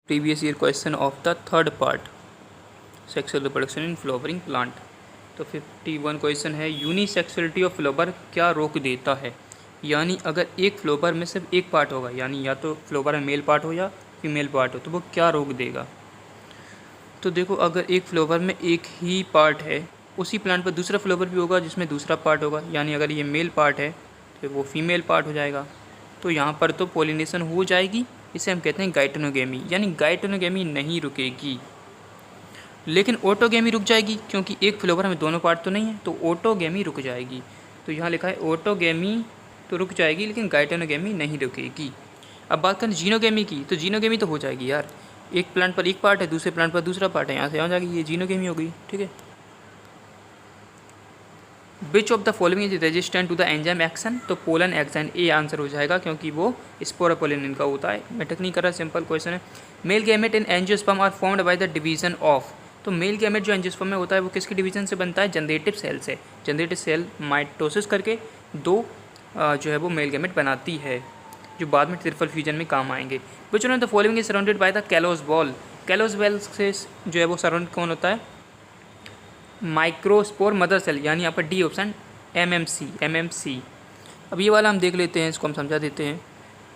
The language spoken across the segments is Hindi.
Previous year question of the third part sexual reproduction in flowering plant. तो 51 क्वेश्चन है, यूनिसेक्सुअलिटी ऑफ फ्लावर क्या रोक देता है। यानी अगर एक फ्लावर में सिर्फ एक पार्ट होगा, यानी या तो फ्लावर में मेल पार्ट हो या फीमेल पार्ट हो, तो वो क्या रोक देगा। तो देखो, अगर एक फ्लावर में एक ही पार्ट है, उसी प्लांट पर दूसरा फ्लावर भी होगा जिसमें दूसरा पार्ट होगा, यानी अगर ये मेल पार्ट है तो वो फीमेल पार्ट हो जाएगा। तो यहाँ पर तो पोलिनेशन हो जाएगी, इसे हम कहते हैं गाइटोनोगेमी, यानी गाइटोनोगेमी नहीं रुकेगी। लेकिन ऑटोगेमी रुक जाएगी, क्योंकि एक फ्लावर में दोनों पार्ट तो नहीं है, तो ऑटोगेमी रुक जाएगी। तो यहाँ लिखा है ऑटोगेमी तो रुक जाएगी, लेकिन गाइटोनोगेमी नहीं रुकेगी। अब बात करें जीनोगेमी की, तो जीनोगेमी तो हो जाएगी यार, एक प्लांट पर एक पार्ट है, दूसरे प्लांट पर दूसरा पार्ट है, यहाँ से आ जाएगी, ये जीनोगेमी हो गई। ठीक है। Which of the following is resistant to the enzyme action, तो पोलन एक्शन ए आंसर हो जाएगा, क्योंकि वो स्पोरोपोलिन का होता है। मेटक नहीं कर रहा, सिंपल क्वेश्चन है। Male gamete in angiosperm are formed by the division of, तो मेल गैमेट जो एंजियोस्पर्म में होता है वो किसके डिवीजन से बनता है, जनरेटिव सेल से। जनरेटिव सेल माइटोसिस करके दो जो है वो मेल गैमेट बनाती है, जो बाद में ट्रिपल फ्यूजन में काम आएंगे। Which one of the following is surrounded by the callus ball, callus ball से जो है वो सराउंड कौन होता है, माइक्रोस्पोर मदर सेल, यानी आपका डी ऑप्शन एमएमसी। अब ये वाला हम देख लेते हैं, इसको हम समझा देते हैं।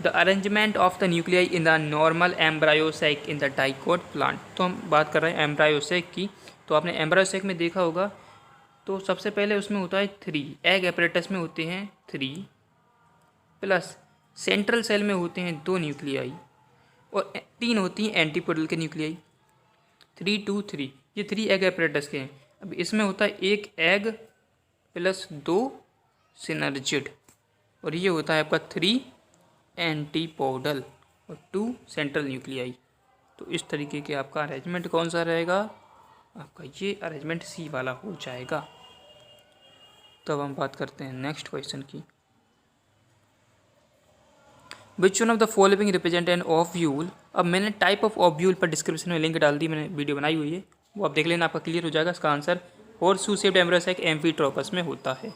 The arrangement of the nuclei in the normal embryo sac in the dicot plant, तो हम बात कर रहे हैं एम्ब्रायोसैक की। तो आपने एम्ब्रायोसैक में देखा होगा, तो सबसे पहले उसमें होता है 3 एग एपरेटस में होते हैं 3 प्लस सेंट्रल सेल में होते हैं 2 न्यूक्लियाई और 3 होती हैं एंटीपोडल के न्यूक्लियाई। 3 2 3 ये 3 एग एपरेटस के हैं। अब इसमें होता है 1 एग प्लस 2 सिनर्जिड, और ये होता है आपका 3 एंटीपोडल और 2 सेंट्रल न्यूक्लियाई। तो इस तरीके के आपका अरेंजमेंट कौन सा रहेगा, आपका ये अरेंजमेंट सी वाला हो जाएगा। तो अब हम बात करते हैं नेक्स्ट क्वेश्चन की। Which one of the following represent N ovule. अब मैंने टाइप ऑफ ओव्यूल पर डिस्क्रिप्शन में लिंक डाल दी, मैंने वीडियो बनाई हुई है, वो आप देख लेना, आपका क्लियर हो जाएगा। इसका आंसर हॉर्सशू शेप्ड एम्ब्रायोसैक एम्फीट्रोपस में होता है।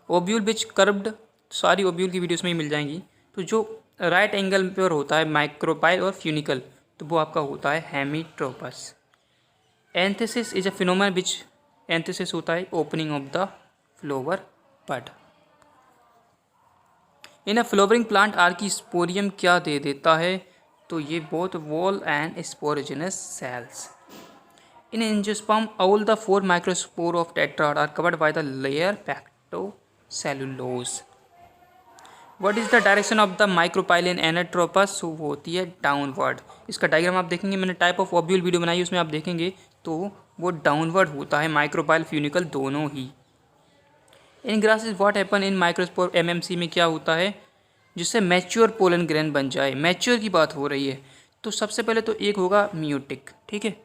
ओव्यूल विच कर्व्ड, सारी ओव्यूल की वीडियोस में ही मिल जाएंगी। तो जो राइट एंगल पर होता है माइक्रोपाइल और फ्यूनिकल, तो वो आपका होता है hemitropous. Anthesis is a phenomena which, anthesis होता है opening of the flower bud. In a flowering plant archesporium क्या दे देता है, तो ये both wall and sporogenous cells. In angiosperm all the 4 microspore of tetrad are covered by the layer pectocellulose. What is the direction of the micropyle in anatropus, वो होती है डाउनवर्ड। इसका डायग्राम आप देखेंगे, मैंने टाइप ऑफ ओव्यूल वीडियो बनाई, उसमें आप देखेंगे तो वो डाउनवर्ड होता है, माइक्रोपाइल फ्यूनिकल दोनों ही। In grasses what happen in microspore MMC में क्या होता है, जिससे मैच्योर पोलन ग्रेन बन जाए। मैच्योर की बात हो रही है, तो सबसे पहले तो एक होगा म्यूटिक, ठीक है,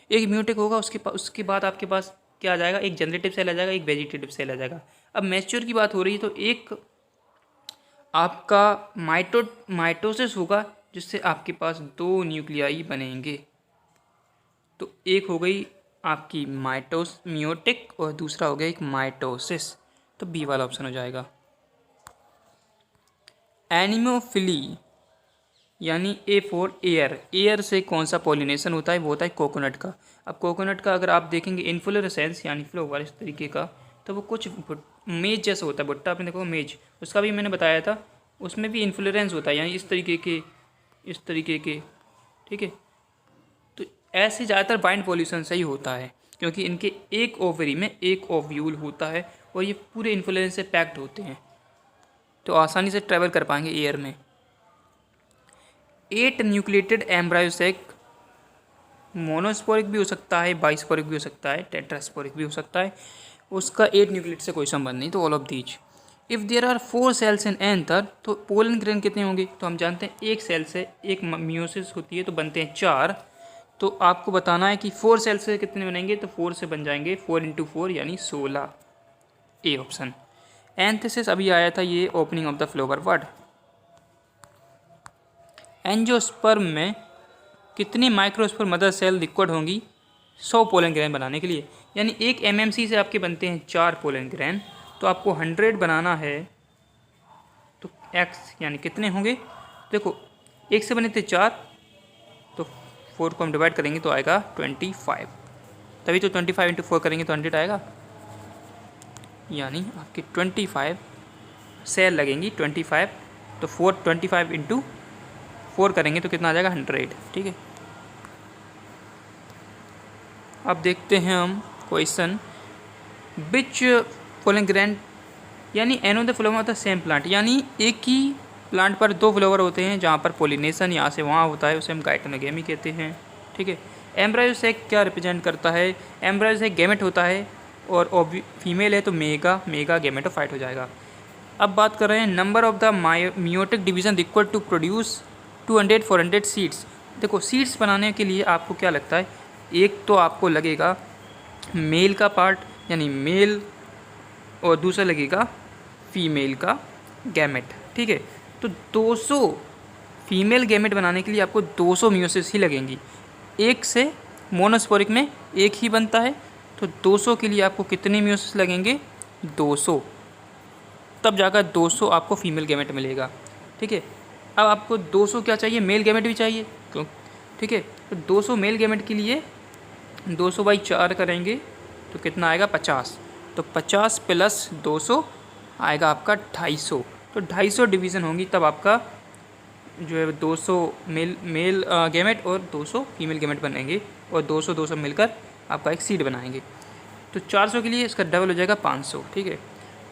एक म्यूटिक होगा, उसके बाद आपके पास क्या आ जाएगा, एक जनरेटिव सेल आ जाएगा, एक वेजिटेटिव सेल आ जाएगा। अब मैच्योर की बात हो रही है, तो एक आपका माइटोसिस होगा, जिससे आपके पास 2 न्यूक्लियाई बनेंगे। तो एक हो गई आपकी म्यूटिक और दूसरा हो गया एक माइटोसिस, तो बी वाला ऑप्शन हो जाएगा। एनिमोफिली यानी ए फॉर एयर, एयर से कौन सा पॉलिनेशन होता है, वो होता है कोकोनट का। अब कोकोनट का अगर आप देखेंगे इन्फ्लोरेसेंस यानी फ्लावर इस तरीके का, तो वो कुछ मेज जैसा होता है, भुट्टा आपने देखो मेज, उसका भी मैंने बताया था, उसमें भी इन्फ्लोरेंस होता है, यानी इस तरीके के, ठीक है। तो ऐसे ज़्यादातर बाइंड पॉल्यूशन से ही होता है, क्योंकि इनके एक ओवरी में एक ओव्यूल होता है और ये पूरे इन्फ्लोरेंस से पैक्ड होते हैं, तो आसानी से ट्रैवल कर पाएंगे एयर में। 8 न्यूक्लिएटेड एम्ब्रायोसैक मोनोस्पोरिक भी हो सकता है, बाइस्पोरिक भी हो सकता है, टेट्रास्पोरिक भी हो सकता है, उसका 8 न्यूक्लिएट से कोई संबंध नहीं, तो all of these. If there are 4 cells in anther, तो पोलन ग्रेन कितने होंगे, तो हम जानते हैं एक सेल से एक म्यूसिस होती है, तो बनते हैं 4। तो आपको बताना है कि 4 सेल से कितने बनेंगे, तो 4 से बन जाएंगे 4 × 4 यानी 16, ए ऑप्शन। एंथेसिस अभी आया था, ये opening of the flower bud. Angiosperm में कितनी माइक्रोस्पोर मदर सेल रिक्वायर्ड होंगी 100 पोलन ग्रेन बनाने के लिए, यानी एक एमएमसी से आपके बनते हैं 4 पोलन ग्रेन, तो आपको 100 बनाना है, तो x यानी कितने होंगे, देखो एक से बने थे 4, 4 को हम डिवाइड करेंगे तो आएगा 25, तभी तो 25 इंटू 4 करेंगे तो 100 आएगा, यानी आपकी 25 सेल लगेंगी 25, तो 25 इंटू 4 करेंगे तो कितना आ जाएगा 100, ठीक है। अब देखते हैं हम क्वेश्चन, विच पोलन ग्रैंड यानी an of the flower of the same plant, यानी एक ही प्लांट पर 2 फ्लावर होते हैं जहाँ पर पोलिनेशन यहाँ से वहाँ होता है, उसे हम गाइटोनोगेमी कहते हैं, ठीक है। एम्ब्रायो सेक क्या रिप्रेजेंट करता है, एम्ब्रायो सेक गैमेट होता है और फीमेल है तो मेगा गैमेटोफाइट हो जाएगा। अब बात कर रहे हैं number of the meiotic division equal to produce 200-400 seeds. देखो सीड्स बनाने के लिए आपको क्या लगता है, एक तो आपको लगेगा मेल का पार्ट यानी मेल, और दूसरा लगेगा फीमेल का गैमेट, ठीक है। तो 200 फीमेल गैमेट बनाने के लिए आपको 200 मियोसिस ही लगेंगी, एक से मोनोस्पोरिक में एक ही बनता है, तो 200 के लिए आपको कितने मियोसिस लगेंगे 200, तब जाकर 200 आपको फीमेल गैमेट मिलेगा, ठीक है। अब आपको 200 क्या चाहिए, मेल गैमेट भी चाहिए, क्यों, ठीक है। तो 200 मेल गैमेट के लिए 200/4 करेंगे तो कितना आएगा 50, तो 50 प्लस 200 आएगा आपका 250, तो 250 डिवीज़न होंगी तब आपका जो है 200 मेल गैमेट और 200 फीमेल गैमेट बनेंगे, और 200 मिलकर आपका एक सीड बनाएंगे। तो 400 के लिए इसका डबल हो जाएगा 500, ठीक है।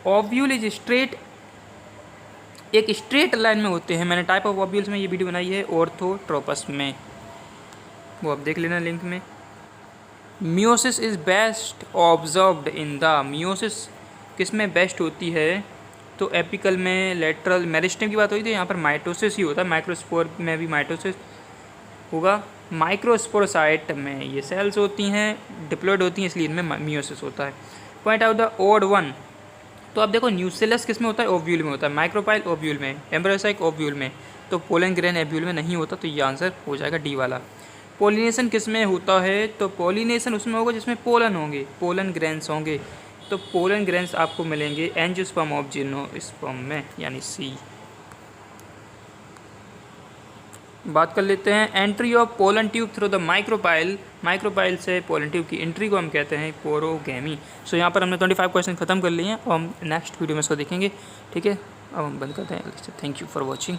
ओव्यूल इज स्ट्रेट, एक स्ट्रेट लाइन में होते हैं, मैंने टाइप ऑफ ओव्यूल्स में ये वीडियो बनाई है ऑर्थोट्रोपस में, वो आप देख लेना लिंक में। Meiosis is best observed in the, meiosis किस में बेस्ट होती है, तो एपिकल में, लेटरल, मेरिस्टेम की बात हुई थी, यहाँ पर माइटोसिस ही होता है, माइक्रोस्पोर में भी माइटोसिस होगा, माइक्रोस्पोरोसाइट में ये सेल्स होती हैं, डिप्लॉयड होती हैं, इसलिए इनमें मियोसिस होता है। Point out the odd one, तो अब देखो न्यूसेलस किस में होता है, ओव्यूल में होता है, माइक्रोपाइल ओव्यूल में, एम्ब्रोसाइक ओव्यूल में, तो पोलन ग्रेन एव्यूल में नहीं होता, तो ये आंसर हो जाएगा डी वाला। पोलिनेशन किस में होता है, तो पोलिनेशन उसमें होगा जिसमें पोलन होंगे, पोलन ग्रेन्स होंगे, तो पोलन ग्रेन्स आपको मिलेंगे एंजियोस्पर्म ऑफ जिम्नोस्पर्म में, यानी सी। बात कर लेते हैं entry of pollen tube through the micropyle, micropyle से पोलन ट्यूब की एंट्री को हम कहते हैं पोरोगैमी। सो यहाँ पर हमने 25 क्वेश्चन खत्म कर लिए हैं और हम नेक्स्ट वीडियो में इसको देखेंगे, ठीक है। अब हम बंद करते हैं, थैंक यू फॉर वॉचिंग।